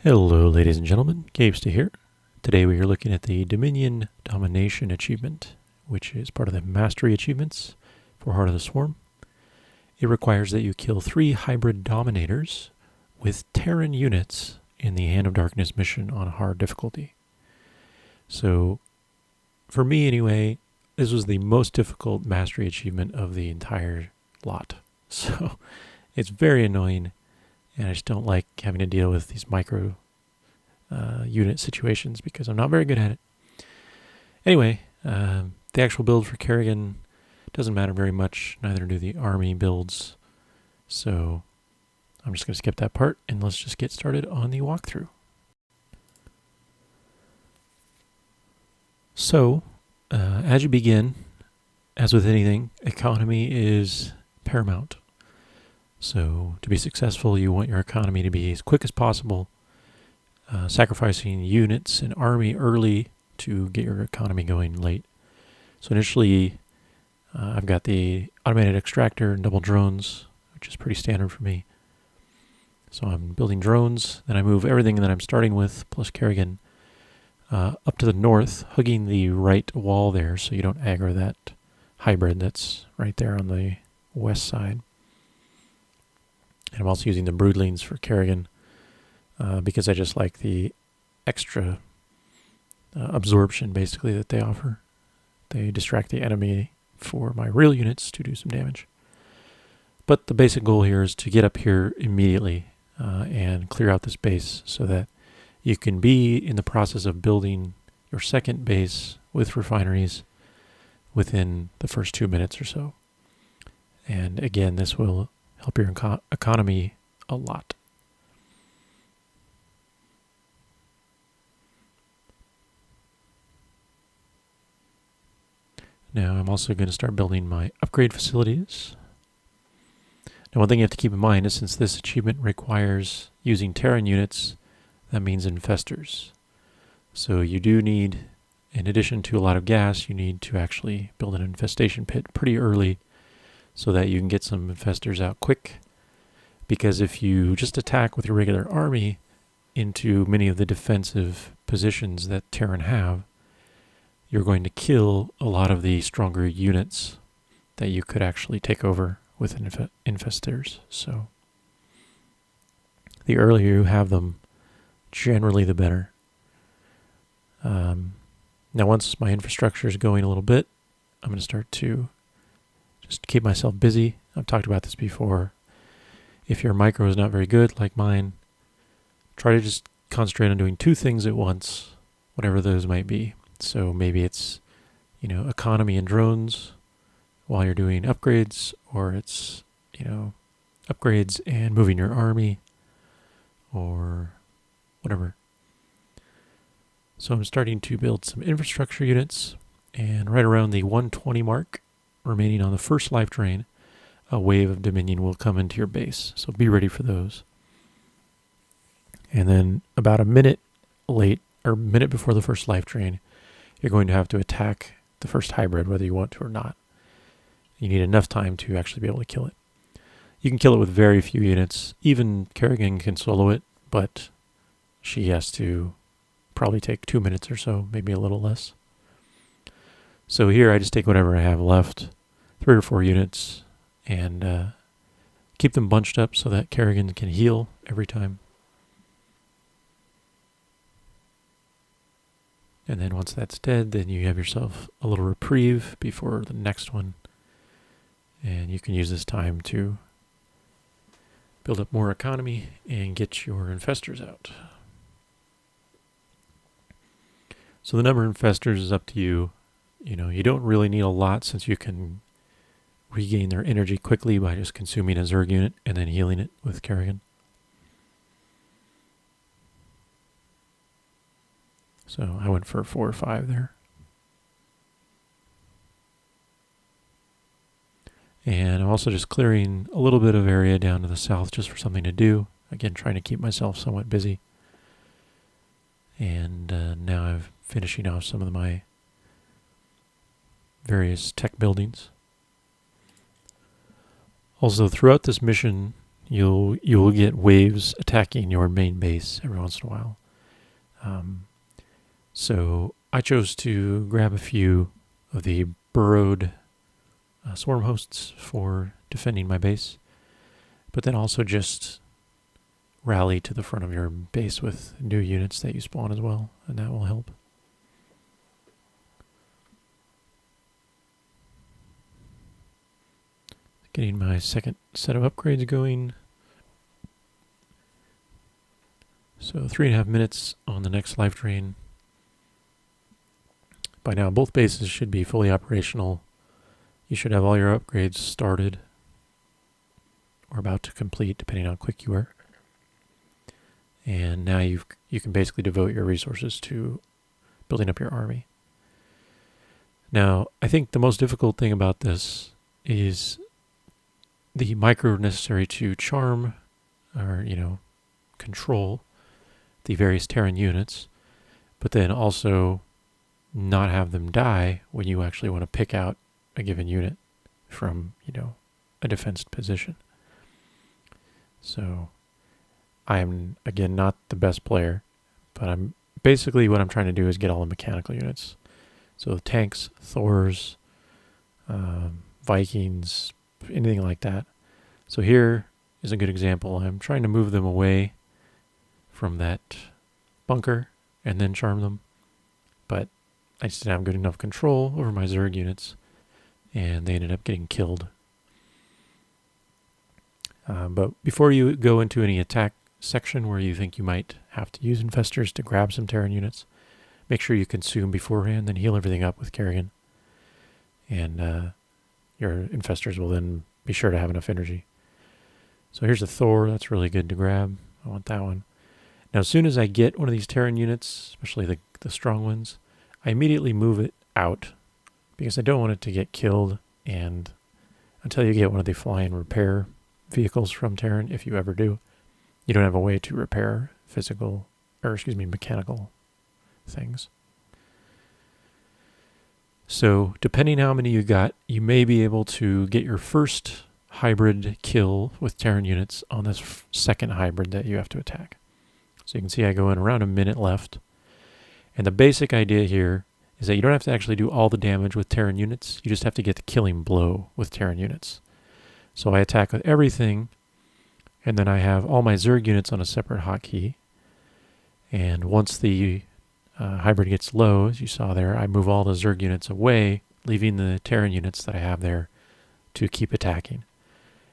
Hello, ladies and gentlemen. gabestah here. Today we are looking at the Dominion Domination Achievement, which is part of the Mastery Achievements for Heart of the Swarm. It requires that you kill 3 hybrid Dominators with Terran units in the Hand of Darkness mission on a hard difficulty. So, for me anyway, this was the most difficult Mastery Achievement of the entire lot. So, it's very annoying, and I just don't like having to deal with these micro unit situations because I'm not very good at it. Anyway, the actual build for Kerrigan doesn't matter very much, neither do the army builds. So I'm just going to skip that part and let's just get started on the walkthrough. So, as you begin, as with anything, economy is paramount. So to be successful, you want your economy to be as quick as possible, sacrificing units and army early to get your economy going late. So initially, I've got the automated extractor and double drones, which is pretty standard for me. So I'm building drones, then I move everything that I'm starting with, plus Kerrigan, up to the north, hugging the right wall there so you don't aggro that hybrid that's right there on the west side. And I'm also using the broodlings for Kerrigan because I just like the extra absorption, basically, that they offer. They distract the enemy for my real units to do some damage. But the basic goal here is to get up here immediately and clear out this base so that you can be in the process of building your second base with refineries within the first 2 minutes or so. And again, this will help your economy a lot. Now I'm also going to start building my upgrade facilities. Now one thing you have to keep in mind is since this achievement requires using Terran units, that means infestors. So you do need, in addition to a lot of gas, you need to actually build an infestation pit pretty early so that you can get some infestors out quick. Because if you just attack with your regular army into many of the defensive positions that Terran have, you're going to kill a lot of the stronger units that you could actually take over with infestors. So the earlier you have them, generally the better. Now once my infrastructure is going a little bit, I'm going to start to just keep myself busy. I've talked about this before. If your micro is not very good, like mine, try to just concentrate on doing 2 things at once, whatever those might be. So maybe it's, economy and drones while you're doing upgrades, or it's, upgrades and moving your army, or whatever. So I'm starting to build some infrastructure units, and right around the 120 mark, remaining on the first life drain, a wave of Dominion will come into your base. So be ready for those. And then about a minute before the first life drain, you're going to have to attack the first hybrid, whether you want to or not. You need enough time to actually be able to kill it. You can kill it with very few units. Even Kerrigan can solo it, but she has to probably take 2 minutes or so, maybe a little less. So here I just take whatever I have left, 3 or 4 units, and keep them bunched up so that Kerrigan can heal every time. And then once that's dead, then you have yourself a little reprieve before the next one. And you can use this time to build up more economy and get your infestors out. So the number of infestors is up to you. You don't really need a lot since you can regain their energy quickly by just consuming a Zerg unit and then healing it with Kerrigan. So I went for 4 or 5 there. And I'm also just clearing a little bit of area down to the south just for something to do. Again, trying to keep myself somewhat busy. And now I'm finishing off some of my various tech buildings. Also, throughout this mission, you will get waves attacking your main base every once in a while. So I chose to grab a few of the burrowed swarm hosts for defending my base, but then also just rally to the front of your base with new units that you spawn as well, and that will help. Getting my second set of upgrades going. So 3.5 minutes on the next life drain. By now, both bases should be fully operational. You should have all your upgrades started or about to complete, depending on how quick you are. And now you can basically devote your resources to building up your army. Now, I think the most difficult thing about this is the micro necessary to charm or, control the various Terran units, but then also not have them die when you actually want to pick out a given unit from, a defensed position. So I am, again, not the best player, but what I'm trying to do is get all the mechanical units. So tanks, Thors, Vikings, anything like that. So here is a good example. I'm trying to move them away from that bunker and then charm them, but I just didn't have good enough control over my Zerg units, and they ended up getting killed. But before you go into any attack section where you think you might have to use infestors to grab some Terran units, make sure you consume beforehand, then heal everything up with carrion. And your infestors will then be sure to have enough energy. So here's a Thor. That's really good to grab. I want that one. Now, as soon as I get one of these Terran units, especially the strong ones, I immediately move it out because I don't want it to get killed. And until you get one of the flying repair vehicles from Terran, if you ever do, you don't have a way to repair mechanical things. So depending how many you got, you may be able to get your first hybrid kill with Terran units on this second hybrid that you have to attack. So you can see I go in around a minute left. And the basic idea here is that you don't have to actually do all the damage with Terran units. You just have to get the killing blow with Terran units. So I attack with everything, and then I have all my Zerg units on a separate hotkey. And once the hybrid gets low, as you saw there, I move all the Zerg units away, leaving the Terran units that I have there to keep attacking.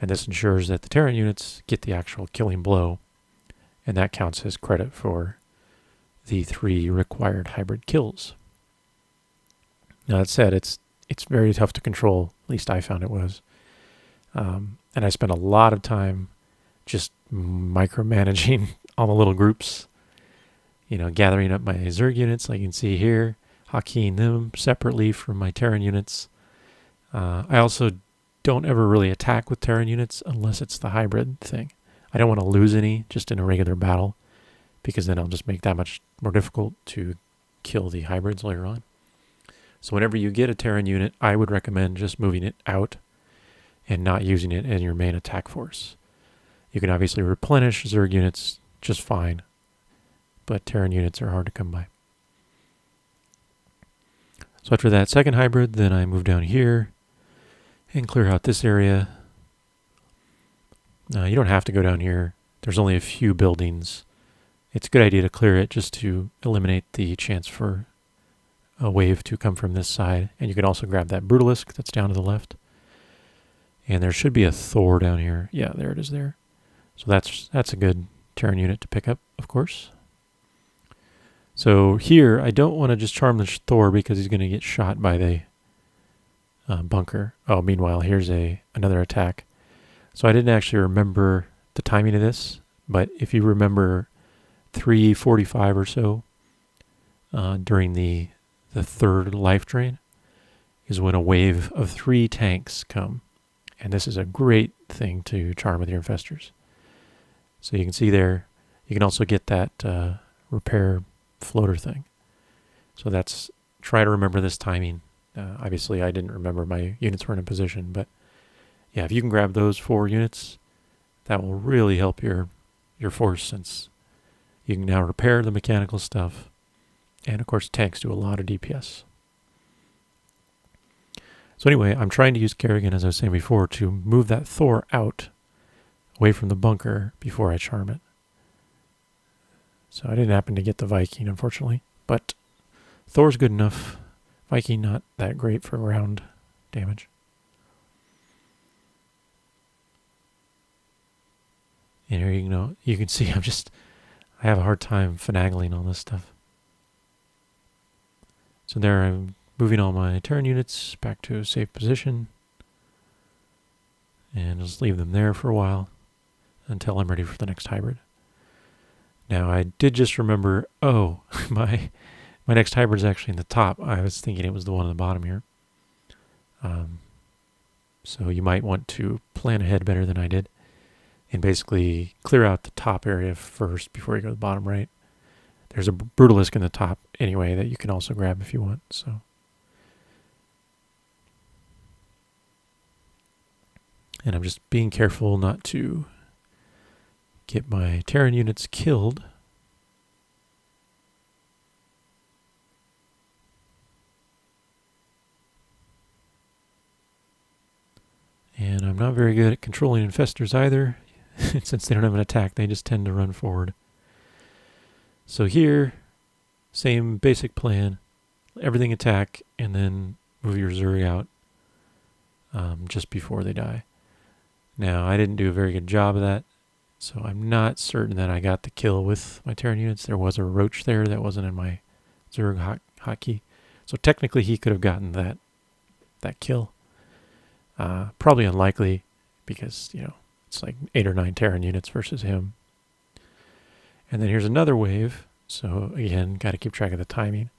And this ensures that the Terran units get the actual killing blow, and that counts as credit for the 3 required hybrid kills. Now that said, it's very tough to control, at least I found it was. And I spent a lot of time just micromanaging all the little groups, gathering up my Zerg units, like you can see here, hotkeying them separately from my Terran units. I also don't ever really attack with Terran units unless it's the hybrid thing. I don't want to lose any just in a regular battle, because then I'll just make that much more difficult to kill the hybrids later on. So whenever you get a Terran unit, I would recommend just moving it out and not using it in your main attack force. You can obviously replenish Zerg units just fine, but Terran units are hard to come by. So after that second hybrid, then I move down here and clear out this area. You don't have to go down here. There's only a few buildings. It's a good idea to clear it just to eliminate the chance for a wave to come from this side. And you can also grab that Brutalisk that's down to the left. And there should be a Thor down here. Yeah, there it is there. So that's a good Terran unit to pick up, of course. So here, I don't want to just charm the Thor because he's going to get shot by the bunker. Oh, meanwhile, here's another attack. So I didn't actually remember the timing of this, but if you remember 3:45 or so during the third life drain is when a wave of 3 tanks come. And this is a great thing to charm with your infestors. So you can see there, you can also get that repair floater thing. So try to remember this timing. Obviously I didn't remember my units were in a position, but yeah, if you can grab those 4 units, that will really help your force, since you can now repair the mechanical stuff. And of course, tanks do a lot of DPS. So anyway, I'm trying to use Kerrigan, as I was saying before, to move that Thor out away from the bunker before I charm it. So I didn't happen to get the Viking, unfortunately. But Thor's good enough. Viking not that great for ground damage. And here you can see I have a hard time finagling all this stuff. So there I'm moving all my Terran units back to a safe position. And just leave them there for a while until I'm ready for the next hybrid. Now I did just remember, my next hybrid is actually in the top. I was thinking it was the one on the bottom here. So you might want to plan ahead better than I did, and basically clear out the top area first before you go to the bottom right. There's a Brutalisk in the top anyway that you can also grab if you want. So, and I'm just being careful not to get my Terran units killed. And I'm not very good at controlling infestors either. Since they don't have an attack, they just tend to run forward. So here, same basic plan. Everything attack, and then move your Zuri out just before they die. Now, I didn't do a very good job of that, so I'm not certain that I got the kill with my Terran units. There was a Roach there that wasn't in my Zerg hotkey. So technically he could have gotten that kill. Probably unlikely, because, it's like 8 or 9 Terran units versus him. And then here's another wave. So again, got to keep track of the timing.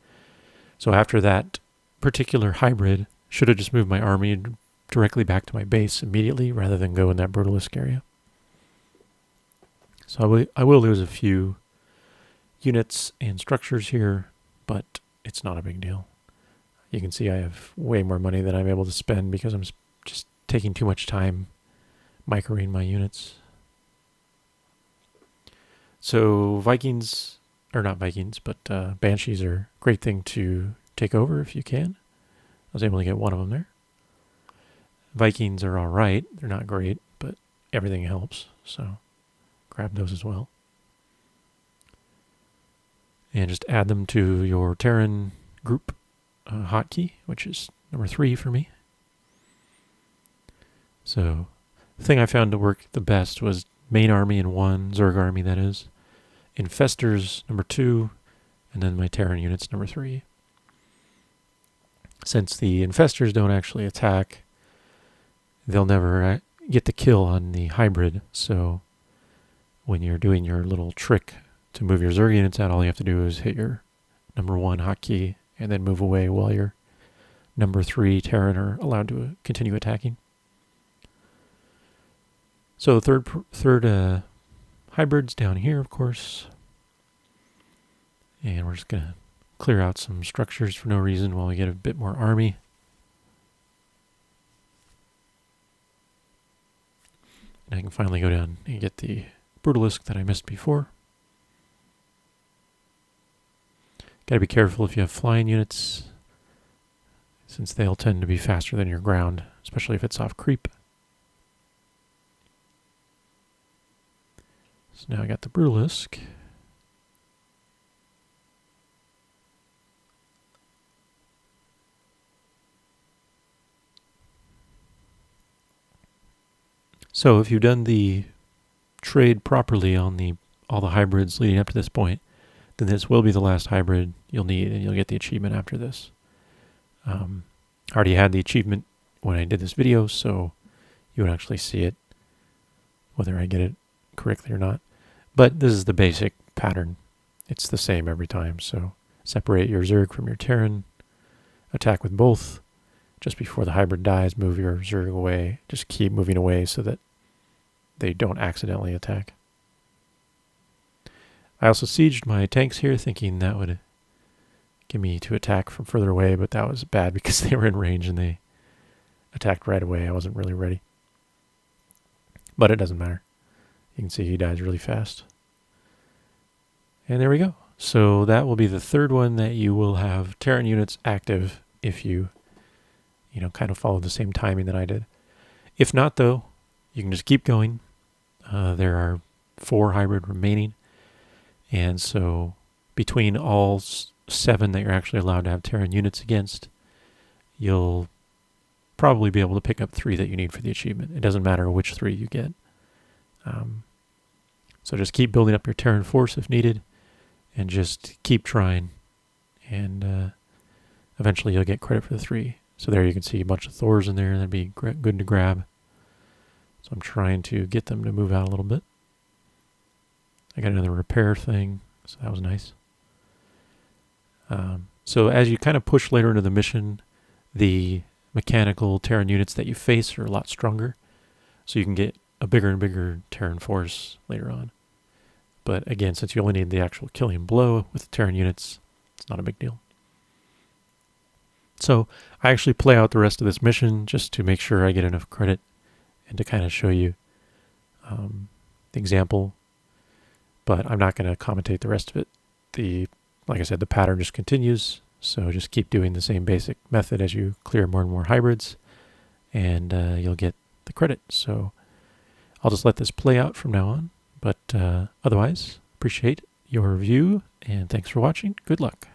So after that particular hybrid, should have just moved my army directly back to my base immediately rather than go in that Brutalisk area. So I will lose a few units and structures here, but it's not a big deal. You can see I have way more money than I'm able to spend because I'm just taking too much time microing my units. So Vikings, or not Vikings, but Banshees are a great thing to take over if you can. I was able to get one of them there. Vikings are alright. They're not great, but everything helps. So grab those as well. And just add them to your Terran group hotkey, which is number 3 for me. So the thing I found to work the best was main army in 1, Zerg army that is, infestors number 2, and then my Terran units number 3. Since the infestors don't actually attack, they'll never get the kill on the hybrid. So when you're doing your little trick to move your Zerg units out, all you have to do is hit your number 1 hotkey and then move away while your number 3 Terran are allowed to continue attacking. So the third hybrid's down here, of course. And we're just going to clear out some structures for no reason while we get a bit more army. And I can finally go down and get the Brutalisk that I missed before. Got to be careful if you have flying units, since they'll tend to be faster than your ground, especially if it's off creep. So now I got the Brutalisk. So if you've done the trade properly on all the hybrids leading up to this point, then this will be the last hybrid you'll need, and you'll get the achievement after this. I already had the achievement when I did this video, so you would actually see it, whether I get it correctly or not. But this is the basic pattern. It's the same every time. So separate your Zerg from your Terran, attack with both. Just before the hybrid dies, move your Zerg away. Just keep moving away so that they don't accidentally attack. I also sieged my tanks here, thinking that would get me to attack from further away, but that was bad because they were in range and they attacked right away. I wasn't really ready. But it doesn't matter. You can see he dies really fast. And there we go. So that will be the third one that you will have Terran units active if you kind of follow the same timing that I did. If not, though, you can just keep going. There are 4 hybrid remaining. And so between all 7 that you're actually allowed to have Terran units against, you'll probably be able to pick up 3 that you need for the achievement. It doesn't matter which 3 you get. So just keep building up your Terran force if needed, and just keep trying, and eventually you'll get credit for the 3. So there you can see a bunch of Thors in there. That'd be good to grab. So I'm trying to get them to move out a little bit. I got another repair thing, so that was nice. So as you kind of push later into the mission, the mechanical Terran units that you face are a lot stronger, so you can get a bigger and bigger Terran force later on. But again, since you only need the actual killing blow with the Terran units, it's not a big deal. So I actually play out the rest of this mission just to make sure I get enough credit and to kind of show you the example. But I'm not going to commentate the rest of it. Like I said, the pattern just continues. So just keep doing the same basic method as you clear more and more hybrids, and you'll get the credit. So I'll just let this play out from now on. But otherwise, appreciate your review, and thanks for watching. Good luck.